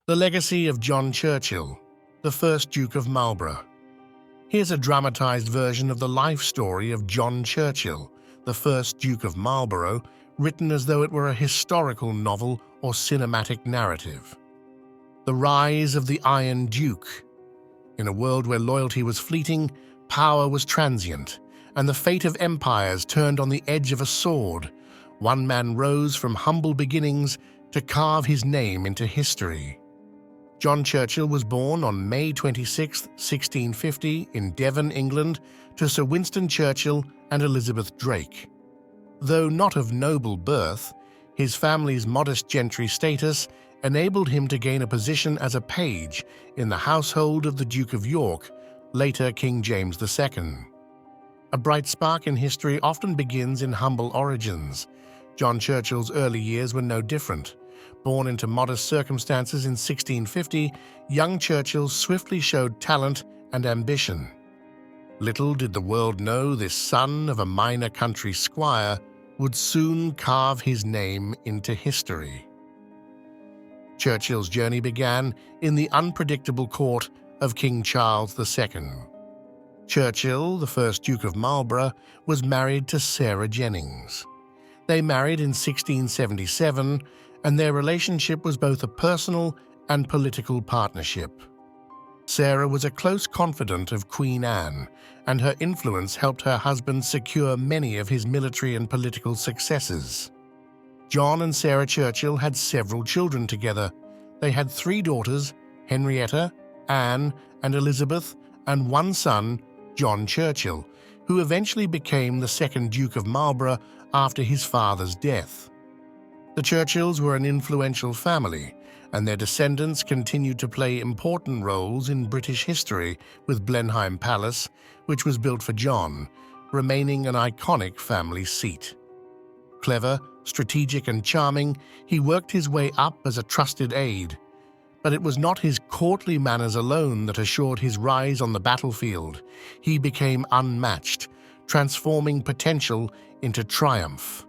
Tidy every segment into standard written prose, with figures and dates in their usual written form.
The legacy of John Churchill, the first Duke of Marlborough. Here's a dramatized version of the life story of John Churchill, the first Duke of Marlborough, written as though it were a historical novel or cinematic narrative. The rise of the Iron Duke. In a world where loyalty was fleeting, power was transient, and the fate of empires turned on the edge of a sword, one man rose from humble beginnings to carve his name into history. John Churchill was born on May 26, 1650, in Devon, England, to Sir Winston Churchill and Elizabeth Drake. Though not of noble birth, his family's modest gentry status enabled him to gain a position as a page in the household of the Duke of York, later King James II. A bright spark in history often begins in humble origins. John Churchill's early years were no different. Born into modest circumstances in 1650, young Churchill swiftly showed talent and ambition. Little did the world know this son of a minor country squire would soon carve his name into history. Churchill's journey began in the unpredictable court of King Charles II. Churchill, the first Duke of Marlborough, was married to Sarah Jennings. They married in 1677, and their relationship was both a personal and political partnership. Sarah was a close confidant of Queen Anne, and her influence helped her husband secure many of his military and political successes. John and Sarah Churchill had several children together. They had 3 daughters, Henrietta, Anne, and Elizabeth, and one son, John Churchill, who eventually became the second Duke of Marlborough after his father's death. The Churchills were an influential family, and their descendants continued to play important roles in British history, with Blenheim Palace, which was built for John, remaining an iconic family seat. Clever, strategic, and charming, he worked his way up as a trusted aide. But it was not his courtly manners alone that assured his rise on the battlefield. He became unmatched, transforming potential into triumph.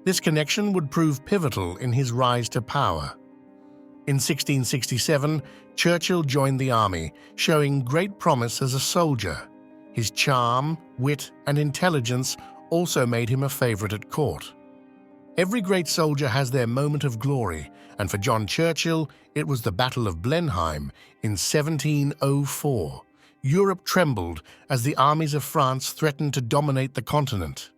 This connection would prove pivotal in his rise to power. In 1667, Churchill joined the army, showing great promise as a soldier. His charm, wit, and intelligence also made him a favorite at court. Every great soldier has their moment of glory, and for John Churchill, it was the Battle of Blenheim in 1704. Europe trembled as the armies of France threatened to dominate the continent.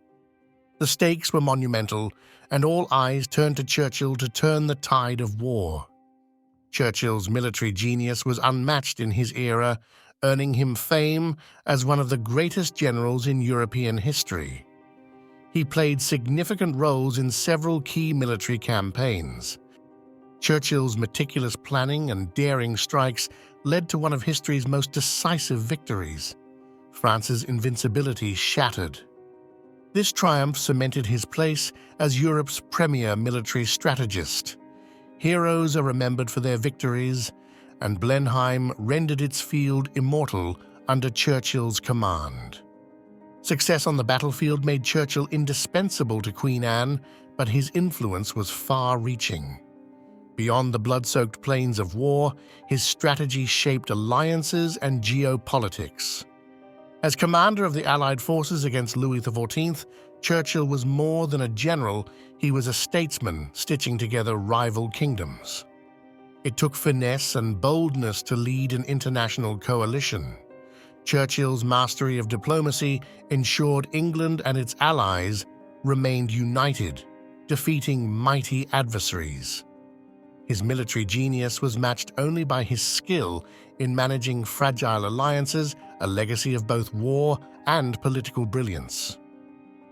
The stakes were monumental, and all eyes turned to Churchill to turn the tide of war. Churchill's military genius was unmatched in his era, earning him fame as one of the greatest generals in European history. He played significant roles in several key military campaigns. Churchill's meticulous planning and daring strikes led to one of history's most decisive victories. France's invincibility shattered. This triumph cemented his place as Europe's premier military strategist. Heroes are remembered for their victories, and Blenheim rendered its field immortal under Churchill's command. Success on the battlefield made Churchill indispensable to Queen Anne, but his influence was far-reaching. Beyond the blood-soaked plains of war, his strategy shaped alliances and geopolitics. As commander of the Allied forces against Louis XIV, Churchill was more than a general, he was a statesman stitching together rival kingdoms. It took finesse and boldness to lead an international coalition. Churchill's mastery of diplomacy ensured England and its allies remained united, defeating mighty adversaries. His military genius was matched only by his skill in managing fragile alliances, a legacy of both war and political brilliance.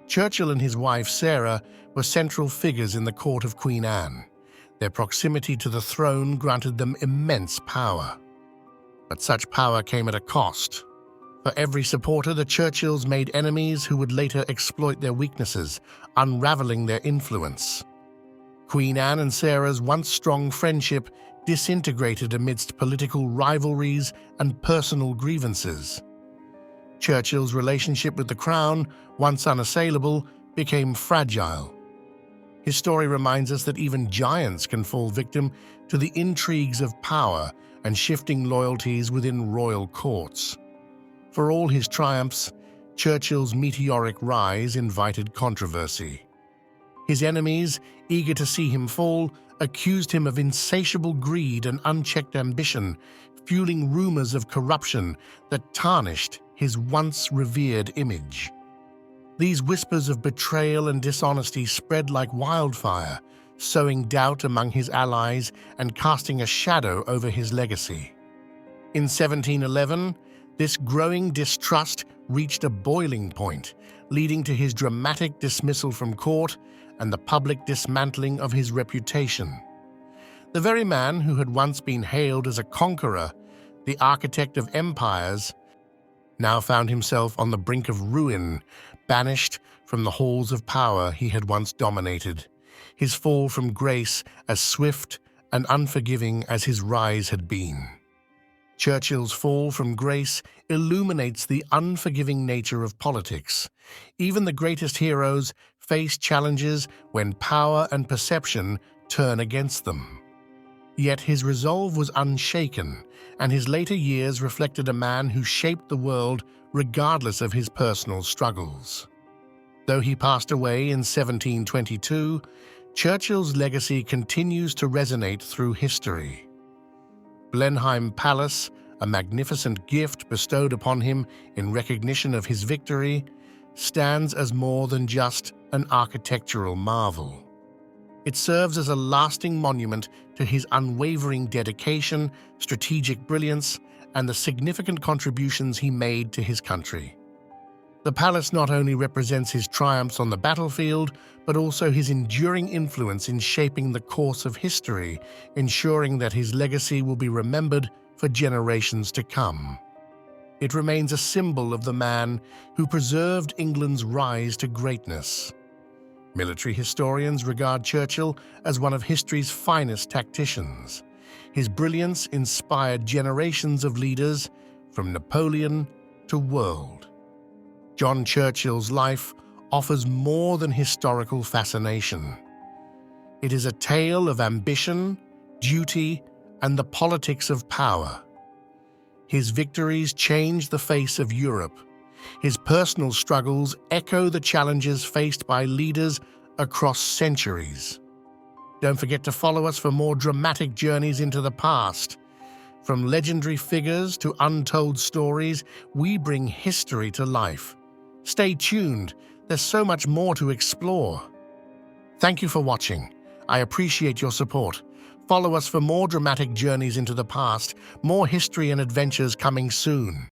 Churchill and his wife Sarah were central figures in the court of Queen Anne. Their proximity to the throne granted them immense power. But such power came at a cost. For every supporter, the Churchills made enemies who would later exploit their weaknesses, unraveling their influence. Queen Anne and Sarah's once strong friendship disintegrated amidst political rivalries and personal grievances. Churchill's relationship with the crown, once unassailable, became fragile. His story reminds us that even giants can fall victim to the intrigues of power and shifting loyalties within royal courts. For all his triumphs, Churchill's meteoric rise invited controversy. His enemies, eager to see him fall, accused him of insatiable greed and unchecked ambition, fueling rumors of corruption that tarnished his once revered image. These whispers of betrayal and dishonesty spread like wildfire, sowing doubt among his allies and casting a shadow over his legacy. In 1711, this growing distrust reached a boiling point, leading to his dramatic dismissal from court and the public dismantling of his reputation. The very man who had once been hailed as a conqueror, the architect of empires, now found himself on the brink of ruin, banished from the halls of power he had once dominated, his fall from grace as swift and unforgiving as his rise had been. Churchill's fall from grace illuminates the unforgiving nature of politics. Even the greatest heroes face challenges when power and perception turn against them. Yet his resolve was unshaken, and his later years reflected a man who shaped the world regardless of his personal struggles. Though he passed away in 1722, Churchill's legacy continues to resonate through history. Blenheim Palace, a magnificent gift bestowed upon him in recognition of his victory, stands as more than just an architectural marvel. It serves as a lasting monument to his unwavering dedication, strategic brilliance, and the significant contributions he made to his country. The palace not only represents his triumphs on the battlefield, but also his enduring influence in shaping the course of history, ensuring that his legacy will be remembered for generations to come. It remains a symbol of the man who preserved England's rise to greatness. Military historians regard Churchill as one of history's finest tacticians. His brilliance inspired generations of leaders, from Napoleon to World. John Churchill's life offers more than historical fascination. It is a tale of ambition, duty, and the politics of power. His victories changed the face of Europe. His personal struggles echo the challenges faced by leaders across centuries. Don't forget to follow us for more dramatic journeys into the past. From legendary figures to untold stories, we bring history to life. Stay tuned, there's so much more to explore. Thank you for watching. I appreciate your support. Follow us for more dramatic journeys into the past, more history and adventures coming soon.